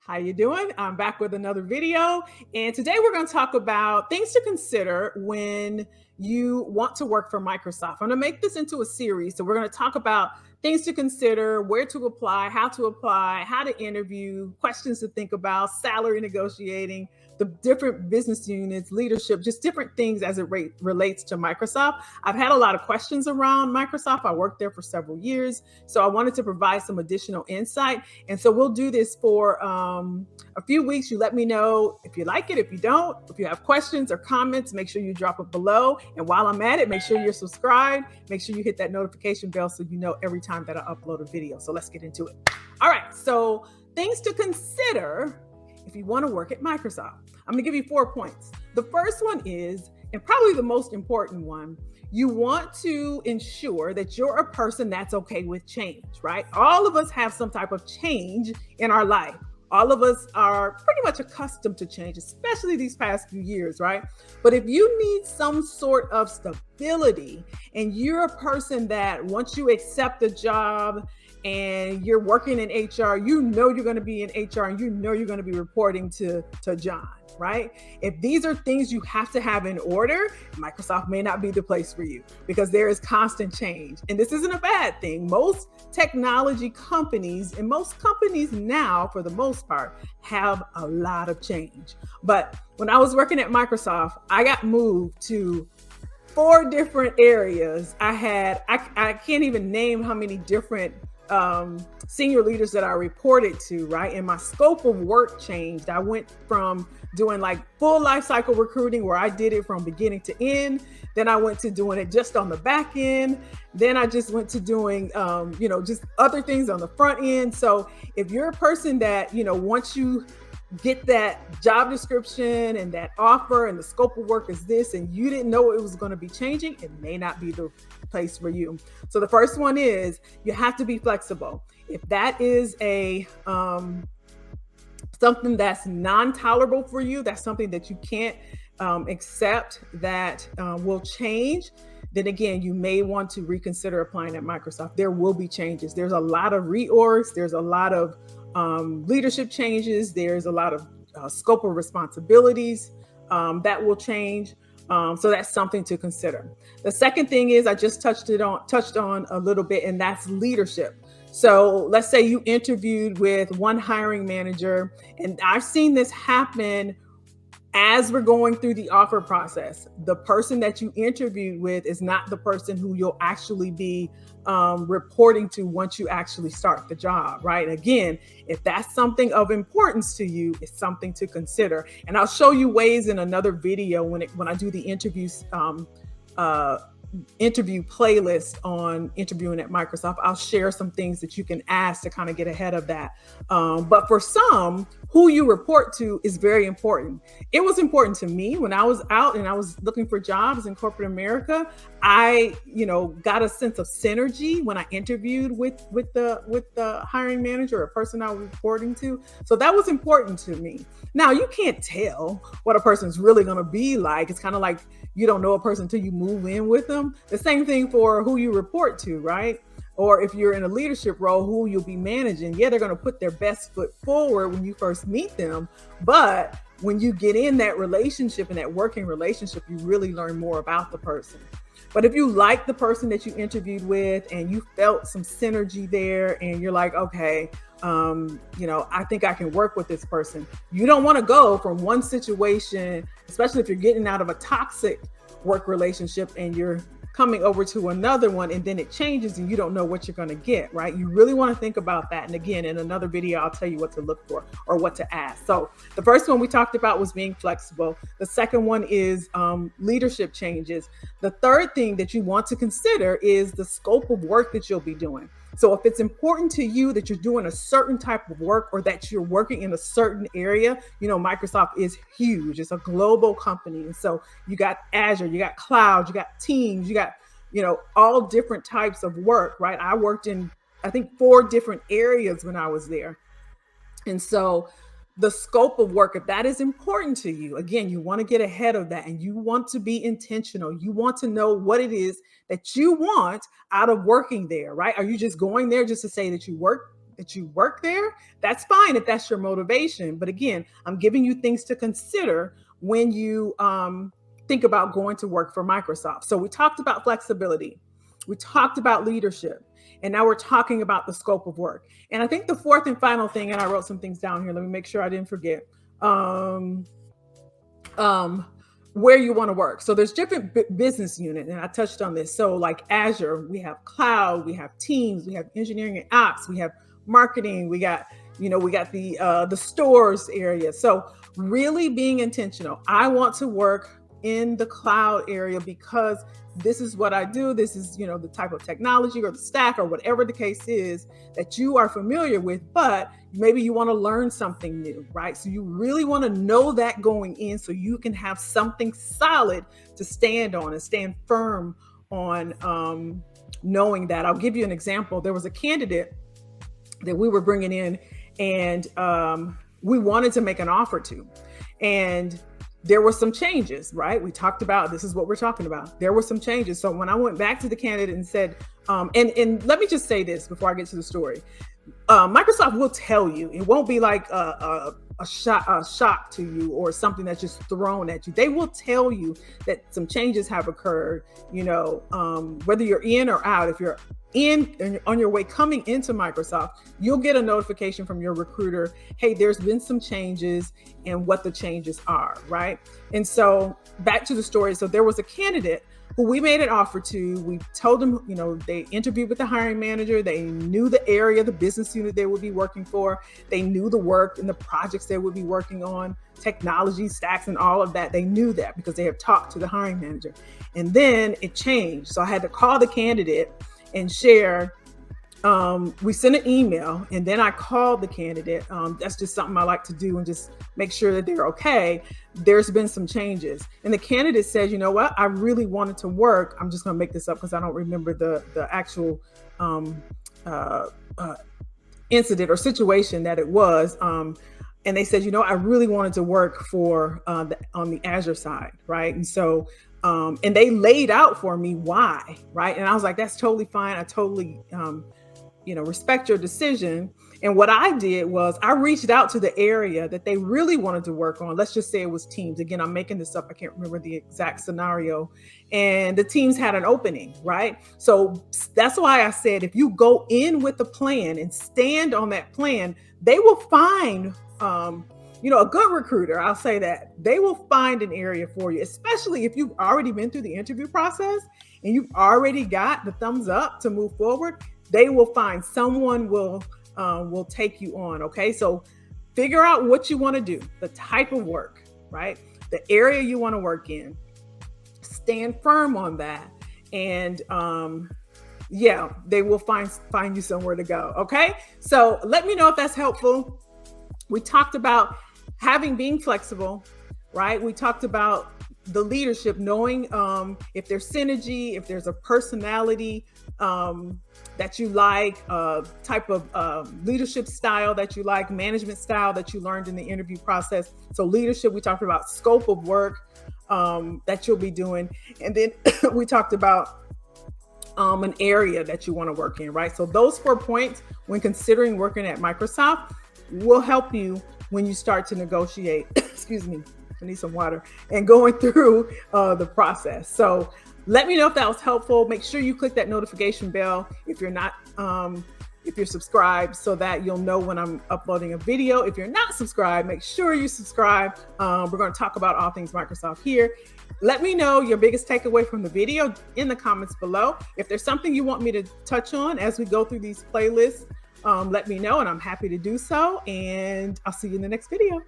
How you doing? I'm back with another video, and today we're going to talk about things to consider when you want to work for Microsoft. I'm going to make this into a series, so we're going to talk about things to consider, where to apply, how to interview, questions to think about, salary negotiating, the different business units, leadership, just different things as it relates to Microsoft. I've had a lot of questions around Microsoft. I worked there for several years, so I wanted to provide some additional insight. And so we'll do this for a few weeks. You let me know if you like it, if you don't, if you have questions or comments, make sure you drop it below. And while I'm at it, make sure you're subscribed. Make sure you hit that notification bell so you know every time that I upload a video. So let's get into it. All right, so things to consider if you want to work at Microsoft. I'm going to give you 4 points. The first one is, and probably the most important one, you want to ensure that you're a person that's okay with change, right? All of us have some type of change in our life. All of us are pretty much accustomed to change, especially these past few years, right? But if you need some sort of stability and you're a person that once you accept a job and you're working in HR, you know you're going to be in HR and you know you're going to be reporting to John, right? If these are things you have to have in order, Microsoft may not be the place for you because there is constant change. And this isn't a bad thing. Most technology companies and most companies now, for the most part, have a lot of change. But when I was working at Microsoft, I got moved to 4 different areas. I can't even name how many different senior leaders that I reported to, right? And my scope of work changed. I went from doing like full life cycle recruiting where I did it from beginning to end. Then I went to doing it just on the back end. Then I just went to doing, just other things on the front end. So if you're a person that, once you get that job description and that offer and the scope of work is this, and you didn't know it was going to be changing, it may not be the place for you. So the first one is you have to be flexible. If that is a something that's non-tolerable for you, that's something that you can't accept that will change, then again, you may want to reconsider applying at Microsoft. There will be changes. There's a lot of reorgs. There's a lot of leadership changes. There's a lot of scope of responsibilities that will change. So that's something to consider. The second thing is I just touched on a little bit, and that's leadership. So let's say you interviewed with one hiring manager, and I've seen this happen as we're going through the offer process. The person that you interviewed with is not the person who you'll actually be reporting to once you actually start the job, right? Again, if that's something of importance to you, it's something to consider. And I'll show you ways in another video when I do the interview playlist on interviewing at Microsoft. I'll share some things that you can ask to kind of get ahead of that. But for some, who you report to is very important. It was important to me when I was out and I was looking for jobs in corporate America. I, got a sense of synergy when I interviewed with the hiring manager or person I was reporting to. So that was important to me. Now, you can't tell what a person's really going to be like. It's kind of like you don't know a person until you move in with them. The same thing for who you report to, right? Or if you're in a leadership role, who you'll be managing. Yeah, they're going to put their best foot forward when you first meet them. But when you get in that relationship and that working relationship, you really learn more about the person. But if you like the person that you interviewed with and you felt some synergy there and you're like, okay, I think I can work with this person. You don't want to go from one situation, especially if you're getting out of a toxic work relationship and you're coming over to another one and then it changes and you don't know what you're going to get, right? You really want to think about that. And again, in another video, I'll tell you what to look for or what to ask. So the first one we talked about was being flexible. The second one is leadership changes. The third thing that you want to consider is the scope of work that you'll be doing. So if it's important to you that you're doing a certain type of work or that you're working in a certain area, Microsoft is huge. It's a global company. And so you got Azure, you got cloud, you got Teams, you got, all different types of work, right? I worked in, I think, 4 different areas when I was there. And so the scope of work, if that is important to you, again, you want to get ahead of that and you want to be intentional. You want to know what it is that you want out of working there, right? Are you just going there just to say that you work that you work there, that's fine if that's your motivation. But again, I'm giving you things to consider when you think about going to work for Microsoft. So we talked about flexibility, we talked about leadership, and now we're talking about the scope of work. And I think the fourth and final thing, and I wrote some things down here. Let me make sure I didn't forget. Where you want to work. So there's different business units, and I touched on this. So like Azure, we have cloud, we have teams, we have engineering and ops, we have marketing, we got the stores area. So really being intentional. I want to work in the cloud area because this is what I do. This is, the type of technology or the stack or whatever the case is that you are familiar with, but maybe you want to learn something new, right? So you really want to know that going in so you can have something solid to stand on and stand firm on, knowing that. I'll give you an example. There was a candidate that we were bringing in, and we wanted to make an offer to, and there were some changes, right? We talked about, this is what we're talking about. There were some changes. So when I went back to the candidate and said, and let me just say this before I get to the story. Microsoft will tell you, it won't be like a shock to you or something that's just thrown at you. They will tell you that some changes have occurred, whether you're in or out. If you're in and on your way coming into Microsoft, you'll get a notification from your recruiter, hey, there's been some changes and what the changes are, right? And so back to the story. So there was a candidate who we made an offer to. We told them, they interviewed with the hiring manager. They knew the area, the business unit they would be working for. They knew the work and the projects they would be working on, technology stacks and all of that. They knew that because they have talked to the hiring manager. And then it changed. So I had to call the candidate and share. We sent an email, and then I called the candidate. That's just something I like to do and just make sure that they're okay. There's been some changes. And the candidate said, you know what, I really wanted to work. I'm just going to make this up because I don't remember the actual incident or situation that it was. And they said, I really wanted to work for on the Azure side, right? And so and they laid out for me why, right? And I was like, that's totally fine. I totally respect your decision. And what I did was I reached out to the area that they really wanted to work on. Let's just say it was teams. Again, I'm making this up. I can't remember the exact scenario. And the teams had an opening, right? So that's why I said, if you go in with the plan and stand on that plan, they will find, a good recruiter. I'll say that they will find an area for you, especially if you've already been through the interview process and you've already got the thumbs up to move forward. They will find someone will take you on. Okay. So figure out what you want to do, the type of work, right? The area you want to work in, stand firm on that. And, they will find you somewhere to go. Okay. So let me know if that's helpful. We talked about being flexible, right? We talked about the leadership, knowing if there's synergy, if there's a personality that you like, type of leadership style that you like, management style that you learned in the interview process. So leadership, we talked about scope of work that you'll be doing. And then we talked about an area that you want to work in, right? So those 4 points, when considering working at Microsoft, will help you when you start to negotiate, excuse me, I need some water, and going through the process. So let me know if that was helpful. Make sure you click that notification bell if you're not, if you're subscribed, so that you'll know when I'm uploading a video. If you're not subscribed, make sure you subscribe. We're going to talk about all things Microsoft here. Let me know your biggest takeaway from the video in the comments below. If there's something you want me to touch on as we go through these playlists, let me know, and I'm happy to do so. And I'll see you in the next video.